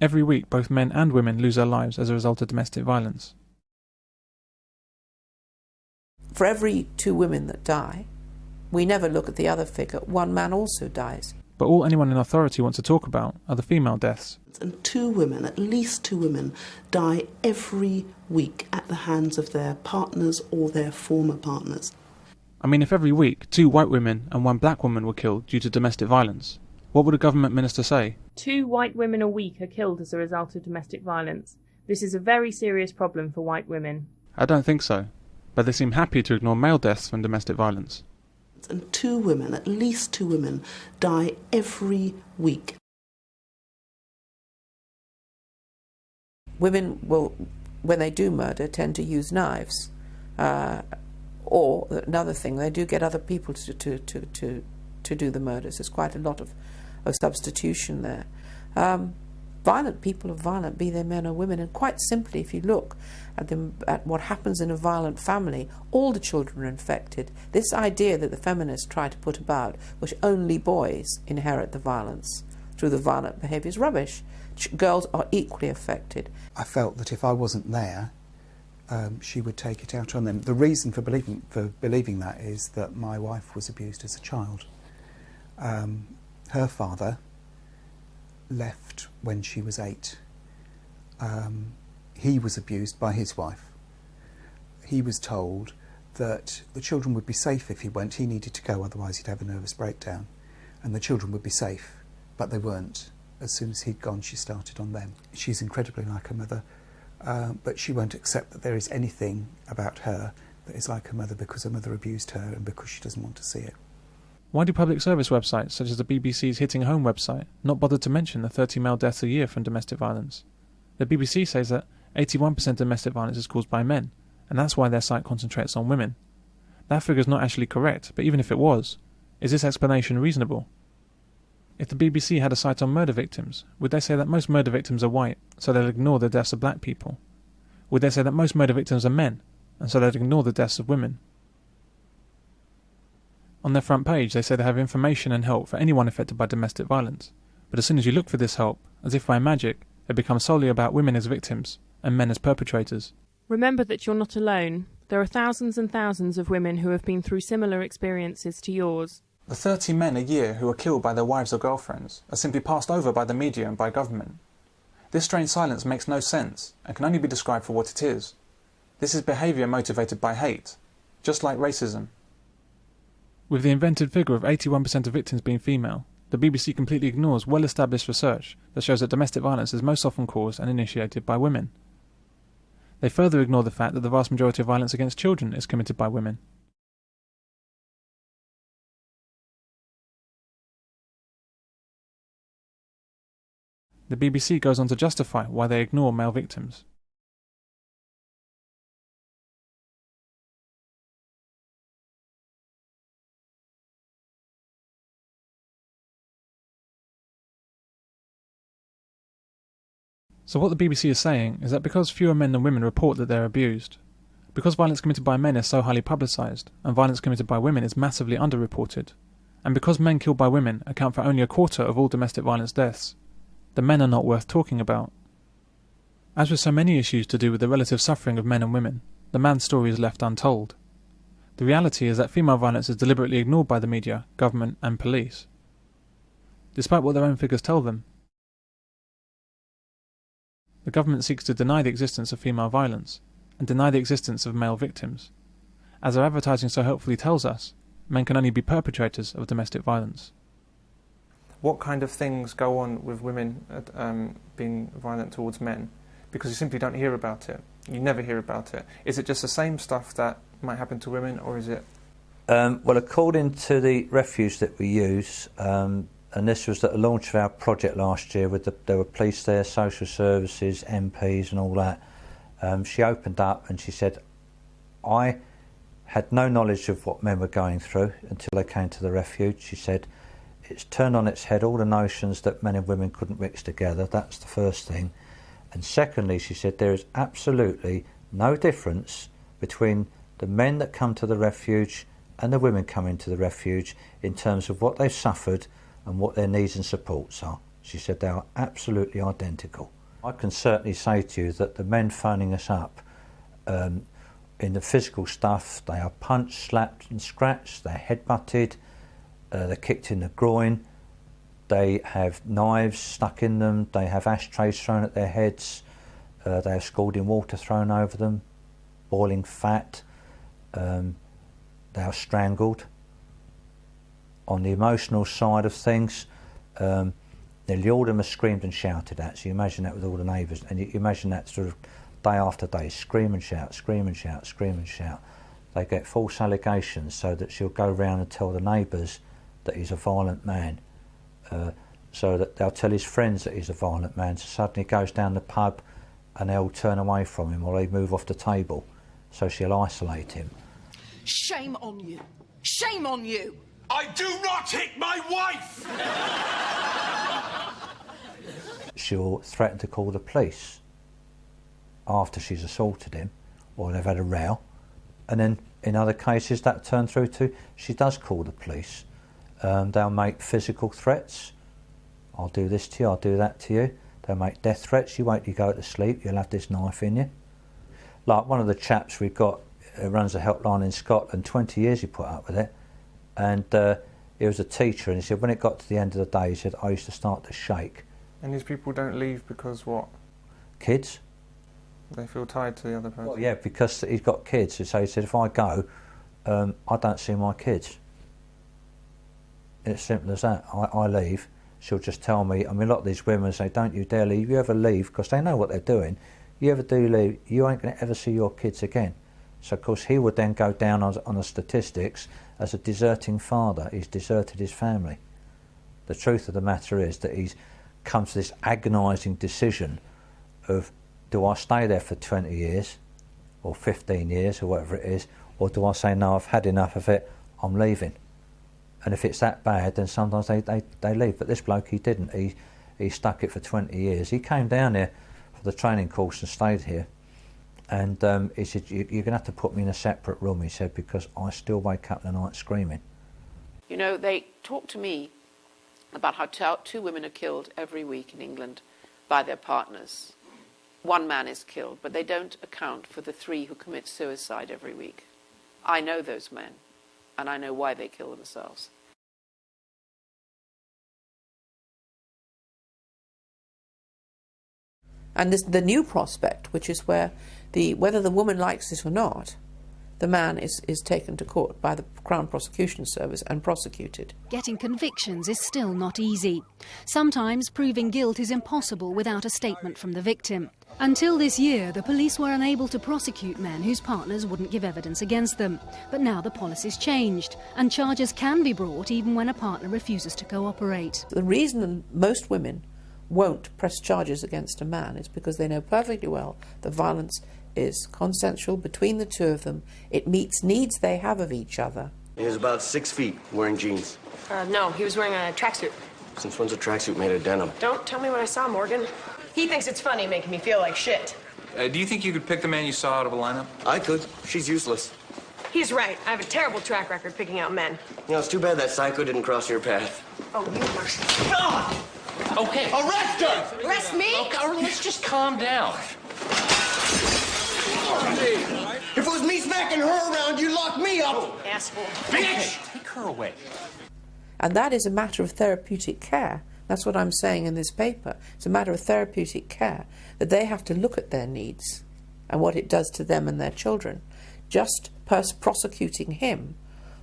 Every week, both men and women lose their lives as a result of domestic violence. For every 2 women that die, we never look at the other figure. 1 man also dies. But all anyone in authority wants to talk about are the female deaths. And 2 women, at least 2 women, die every week at the hands of their partners or their former partners. I mean, if every week 2 white women and 1 black woman were killed due to domestic violence, what would a government minister say? 2 white women a week are killed as a result of domestic violence. This is a very serious problem for white women. I don't think so, but they seem happy to ignore male deaths from domestic violence. And 2 women, at least 2 women, die every week. Women will, when they do murder, tend to use knives. Or another thing, they do get other people to do the murders. There's quite a lot of substitution there. Violent people are violent, be they men or women, and quite simply, if you look at what happens in a violent family, all the children are infected. This idea that the feminists try to put about, which only boys inherit the violence through the violent behaviour, is rubbish. Girls are equally affected. I felt that if I wasn't there, she would take it out on them. The reason for believing that is that my wife was abused as a child. Her father left when she was 8. He was abused by his wife. He was told that the children would be safe if he went. He needed to go, otherwise he'd have a nervous breakdown. And the children would be safe, but they weren't. As soon as he'd gone, she started on them. She's incredibly like her mother, but she won't accept that there is anything about her that is like her mother because her mother abused her and because she doesn't want to see it. Why do public service websites, such as the BBC's Hitting Home website, not bother to mention the 30 male deaths a year from domestic violence? The BBC says that 81% of domestic violence is caused by men, and that's why their site concentrates on women. That figure is not actually correct, but even if it was, is this explanation reasonable? If the BBC had a site on murder victims, would they say that most murder victims are white, so they'll ignore the deaths of black people? Would they say that most murder victims are men, and so they'd ignore the deaths of women? On their front page, they say they have information and help for anyone affected by domestic violence, but as soon as you look for this help, as if by magic, it becomes solely about women as victims and men as perpetrators. Remember that you're not alone. There are thousands and thousands of women who have been through similar experiences to yours. The 30 men a year who are killed by their wives or girlfriends are simply passed over by the media and by government. This strange silence makes no sense and can only be described for what it is. This is behaviour motivated by hate, just like racism. With the invented figure of 81% of victims being female, the BBC completely ignores well-established research that shows that domestic violence is most often caused and initiated by women. They further ignore the fact that the vast majority of violence against children is committed by women. The BBC goes on to justify why they ignore male victims. So what the BBC is saying is that because fewer men than women report that they're abused, because violence committed by men is so highly publicised, and violence committed by women is massively underreported, and because men killed by women account for only a quarter of all domestic violence deaths, the men are not worth talking about. As with so many issues to do with the relative suffering of men and women, the man's story is left untold. The reality is that female violence is deliberately ignored by the media, government and police, despite what their own figures tell them. The government seeks to deny the existence of female violence, and deny the existence of male victims. As our advertising so helpfully tells us, men can only be perpetrators of domestic violence. What kind of things go on with women being violent towards men? Because you simply don't hear about it. You never hear about it. Is it just the same stuff that might happen to women, or is it... Well, according to the refuge that we use, and this was at the launch of our project last year, there were police there, social services, MPs and all that. She opened up and she said, I had no knowledge of what men were going through until they came to the refuge. She said, it's turned on its head all the notions that men and women couldn't mix together. That's the first thing. And secondly, she said, there is absolutely no difference between the men that come to the refuge and the women coming to the refuge in terms of what they've suffered and what their needs and supports are. She said they are absolutely identical. I can certainly say to you that the men phoning us up, in the physical stuff, they are punched, slapped and scratched, they're headbutted, they're kicked in the groin, they have knives stuck in them, they have ashtrays thrown at their heads, they have scalding water thrown over them, boiling fat, they are strangled. On the emotional side of things, nearly all of them are screamed and shouted at, so you imagine that with all the neighbours, and you imagine that sort of day after day, scream and shout, scream and shout, scream and shout. They get false allegations so that she'll go round and tell the neighbours that he's a violent man, so that they'll tell his friends that he's a violent man, so suddenly he goes down the pub and they'll turn away from him or they move off the table, so she'll isolate him. Shame on you! Shame on you! I do not hit my wife! She'll threaten to call the police after she's assaulted him or they've had a row, and then in other cases that turn through to she does call the police. They'll make physical threats. I'll do this to you, I'll do that to you. They'll make death threats. You wait till you go to sleep, you'll have this knife in you. Like one of the chaps we've got runs a helpline in Scotland, 20 years he put up with it, and he was a teacher, and he said when it got to the end of the day, he said, I used to start to shake. And these people don't leave because what? Kids. They feel tied to the other person? Well, yeah, because he's got kids, so he said if I go, I don't see my kids. It's simple as that. I leave, she'll just tell me. I mean, a lot of these women say, don't you dare leave, you ever leave, because they know what they're doing. You ever do leave, you ain't going to ever see your kids again. So, of course, he would then go down on the statistics as a deserting father. He's deserted his family. The truth of the matter is that he's come to this agonising decision of, do I stay there for 20 years or 15 years or whatever it is, or do I say, no, I've had enough of it, I'm leaving. And if it's that bad, then sometimes they leave. But this bloke, he didn't. He stuck it for 20 years. He came down here for the training course and stayed here. And he said, you're going to have to put me in a separate room, he said, because I still wake up in the night screaming. You know, they talk to me about how two women are killed every week in England by their partners. One man is killed, but they don't account for the 3 who commit suicide every week. I know those men, and I know why they kill themselves. And the new prospect, which is where whether the woman likes it or not, the man is taken to court by the Crown Prosecution Service and prosecuted. Getting convictions is still not easy. Sometimes proving guilt is impossible without a statement from the victim. Until this year, the police were unable to prosecute men whose partners wouldn't give evidence against them. But now the policy's changed, and charges can be brought even when a partner refuses to cooperate. The reason most women won't press charges against a man is because they know perfectly well the violence is consensual between the two of them. It meets needs they have of each other. He was about 6 feet, wearing jeans. No, he was wearing a tracksuit. Since when's a tracksuit made of denim? Don't tell me what I saw, Morgan. He thinks it's funny making me feel like shit. Do you think you could pick the man you saw out of a lineup? I could. She's useless. He's right. I have a terrible track record picking out men. You know, it's too bad that psycho didn't cross your path. Oh, you mercy. Okay. Arrest her! Arrest me? Okay, let's just calm down. If it was me smacking her around, you'd lock me up! Asshole. Bitch! Take her away. And that is a matter of therapeutic care. That's what I'm saying in this paper. It's a matter of therapeutic care, that they have to look at their needs and what it does to them and their children. Just prosecuting him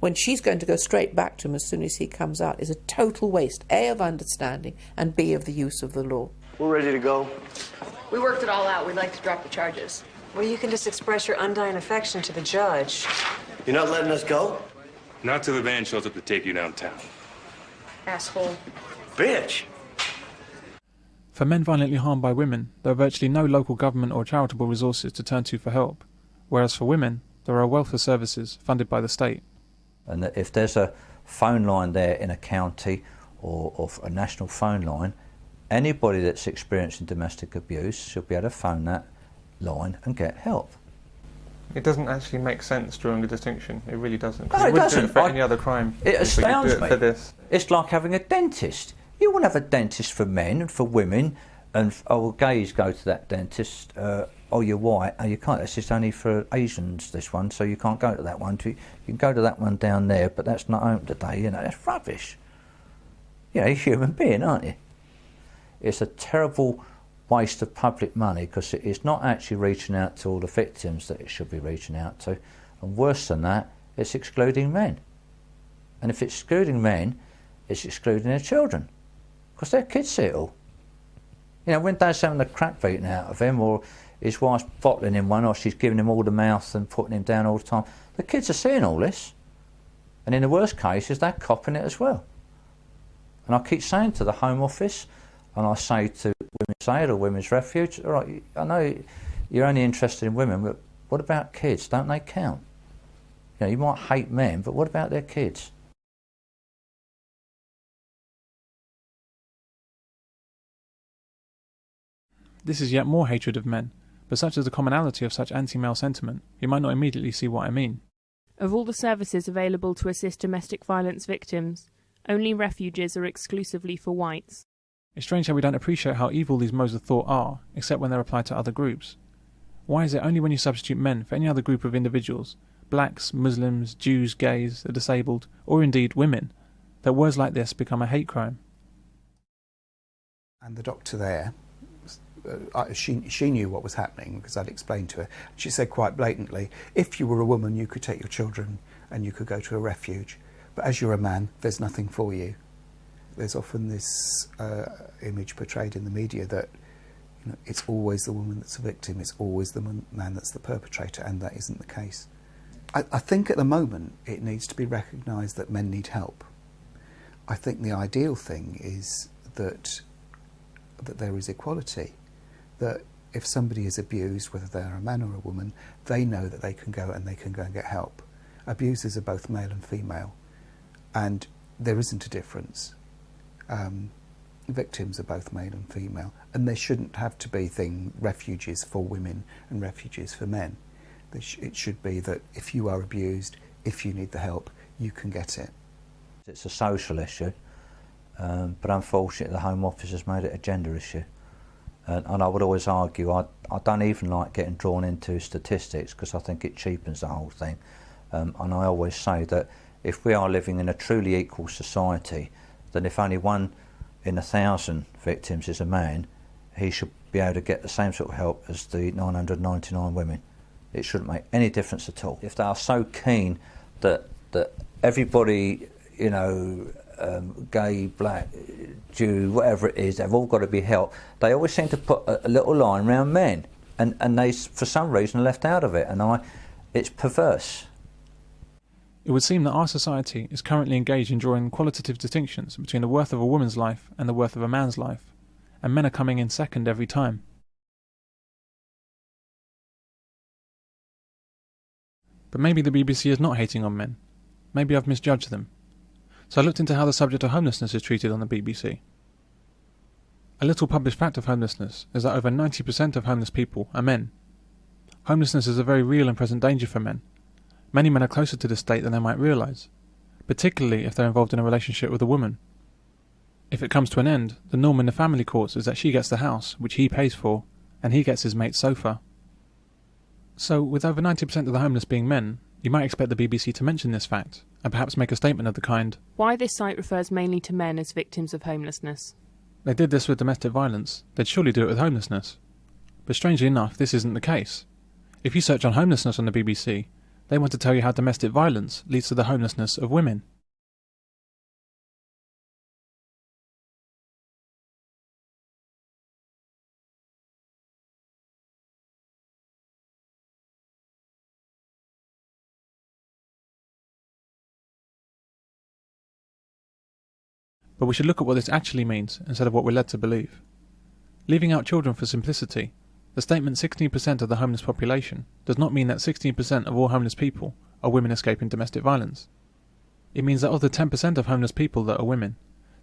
when she's going to go straight back to him as soon as he comes out is a total waste, A, of understanding, and B, of the use of the law. We're ready to go. We worked it all out. We'd like to drop the charges. Well, you can just express your undying affection to the judge. You're not letting us go? Not till the van shows up to take you downtown. Asshole. Bitch! For men violently harmed by women, there are virtually no local government or charitable resources to turn to for help, whereas for women, there are a wealth of services funded by the state. And that if there's a phone line there in a county or a national phone line, anybody that's experiencing domestic abuse should be able to phone that line and get help. It doesn't actually make sense drawing a distinction. It really doesn't. No, it doesn't. Do it for any other crime. It astounds me. For this. It's like having a dentist. You want to have a dentist for men and for women, and gays go to that dentist. You're white. Oh, you can't. That's just only for Asians. This one, so you can't go to that one. You can go to that one down there, but that's not open today. You know, that's rubbish. You're a human being, aren't you? It's a terrible waste of public money because it is not actually reaching out to all the victims that it should be reaching out to. And worse than that, it's excluding men. And if it's excluding men, it's excluding their children because their kids see it all. You know, when Dad's having the crap beaten out of him, or his wife's bottling him one, or she's giving him all the mouth and putting him down all the time, the kids are seeing all this. And in the worst cases, they're copping it as well. And I keep saying to the Home Office, and I say to Women's Aid or Women's Refuge, all right, I know you're only interested in women, but what about kids? Don't they count? You know, you might hate men, but what about their kids? This is yet more hatred of men, but such is the commonality of such anti-male sentiment, you might not immediately see what I mean. Of all the services available to assist domestic violence victims, only refuges are exclusively for whites. It's strange how we don't appreciate how evil these modes of thought are, except when they're applied to other groups. Why is it only when you substitute men for any other group of individuals, blacks, Muslims, Jews, gays, the disabled, or indeed women, that words like this become a hate crime? And the doctor there, she knew what was happening because I'd explained to her. She said quite blatantly, if you were a woman you could take your children and you could go to a refuge, but as you're a man there's nothing for you. There's often this image portrayed in the media that, you know, it's always the woman that's a victim, it's always the man that's the perpetrator, and that isn't the case. I think at the moment it needs to be recognised that men need help. I think the ideal thing is that there is equality, that if somebody is abused, whether they're a man or a woman, they know that they can go and get help. Abusers are both male and female, and there isn't a difference. Victims are both male and female, and there shouldn't have to be refuges for women and refuges for men. It should be that if you are abused, if you need the help, you can get it. It's a social issue, but unfortunately the Home Office has made it a gender issue. And I would always argue, I don't even like getting drawn into statistics because I think it cheapens the whole thing. And I always say that if we are living in a truly equal society, then if only 1 in 1,000 victims is a man, he should be able to get the same sort of help as the 999 women. It shouldn't make any difference at all. If they are so keen that everybody, you know, gay, black, Jew, whatever it is, they've all got to be helped, they always seem to put a little line around men, and they, for some reason, are left out of it, and it's perverse. It would seem that our society is currently engaged in drawing qualitative distinctions between the worth of a woman's life and the worth of a man's life, and men are coming in second every time. But maybe the BBC is not hating on men. Maybe I've misjudged them. So I looked into how the subject of homelessness is treated on the BBC. A little published fact of homelessness is that over 90% of homeless people are men. Homelessness is a very real and present danger for men. Many men are closer to this state than they might realise, particularly if they're involved in a relationship with a woman. If it comes to an end, the norm in the family courts is that she gets the house, which he pays for, and he gets his mate's sofa. So, with over 90% of the homeless being men, you might expect the BBC to mention this fact, and perhaps make a statement of the kind, why this site refers mainly to men as victims of homelessness. They did this with domestic violence, they'd surely do it with homelessness. But strangely enough, this isn't the case. If you search on homelessness on the BBC, they want to tell you how domestic violence leads to the homelessness of women. But we should look at what this actually means instead of what we're led to believe. Leaving out children for simplicity, the statement 16% of the homeless population does not mean that 16% of all homeless people are women escaping domestic violence. It means that of the 10% of homeless people that are women,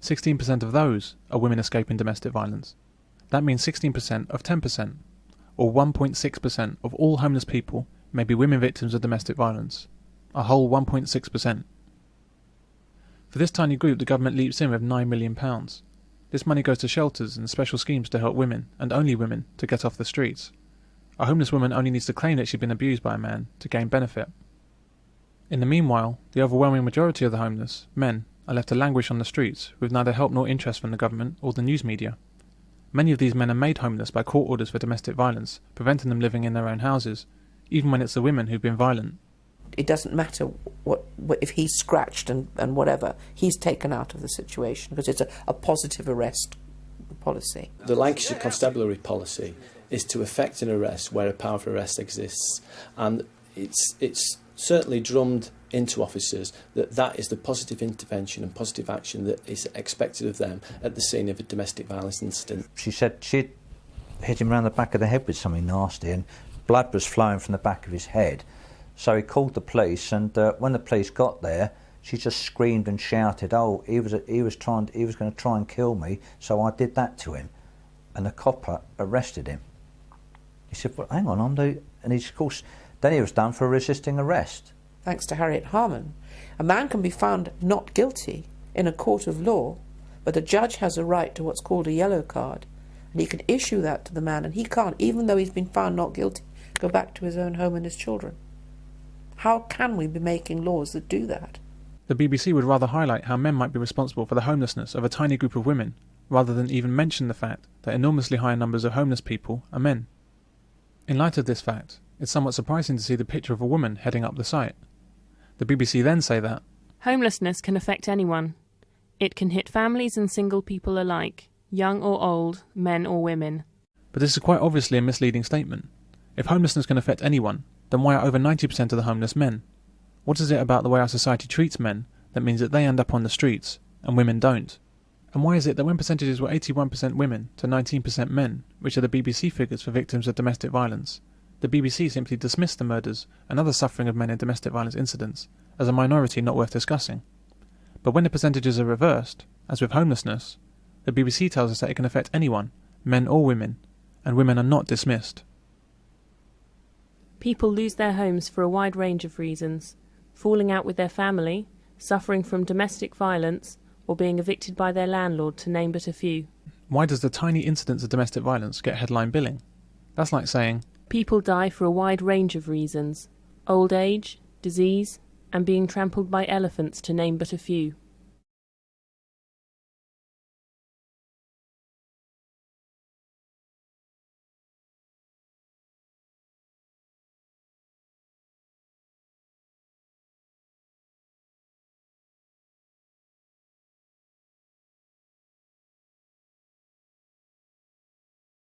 16% of those are women escaping domestic violence. That means 16% of 10%, or 1.6% of all homeless people may be women victims of domestic violence. A whole 1.6%. For this tiny group, the government leaps in with £9 million. This money goes to shelters and special schemes to help women, and only women, to get off the streets. A homeless woman only needs to claim that she's been abused by a man to gain benefit. In the meanwhile, the overwhelming majority of the homeless, men, are left to languish on the streets with neither help nor interest from the government or the news media. Many of these men are made homeless by court orders for domestic violence, preventing them living in their own houses, even when it's the women who've been violent. It doesn't matter what if he's scratched and whatever, he's taken out of the situation because it's a positive arrest policy. The Lancashire Constabulary policy is to effect an arrest where a power of arrest exists, and it's certainly drummed into officers that is the positive intervention and positive action that is expected of them at the scene of a domestic violence incident. She said she'd hit him around the back of the head with something nasty and blood was flowing from the back of his head. So he called the police, and when the police got there, she just screamed and shouted, "Oh, he was going to try and kill me, so I did that to him." And the copper arrested him. He said, "Well, hang on, and he's, of course, then he was done for resisting arrest." Thanks to Harriet Harman, a man can be found not guilty in a court of law, but a judge has a right to what's called a yellow card, and he can issue that to the man, and he can't, even though he's been found not guilty, go back to his own home and his children. How can we be making laws that do that? The BBC would rather highlight how men might be responsible for the homelessness of a tiny group of women, rather than even mention the fact that enormously higher numbers of homeless people are men. In light of this fact, it's somewhat surprising to see the picture of a woman heading up the site. The BBC then say that homelessness can affect anyone. It can hit families and single people alike, young or old, men or women. But this is quite obviously a misleading statement. If homelessness can affect anyone, then why are over 90% of the homeless men? What is it about the way our society treats men that means that they end up on the streets and women don't? And why is it that when percentages were 81% women to 19% men, which are the BBC figures for victims of domestic violence, the BBC simply dismissed the murders and other suffering of men in domestic violence incidents as a minority not worth discussing? But when the percentages are reversed, as with homelessness, the BBC tells us that it can affect anyone, men or women, and women are not dismissed. People lose their homes for a wide range of reasons: falling out with their family, suffering from domestic violence, or being evicted by their landlord, to name but a few. Why does the tiny incidence of domestic violence get headline billing? That's like saying, people die for a wide range of reasons: old age, disease, and being trampled by elephants, to name but a few.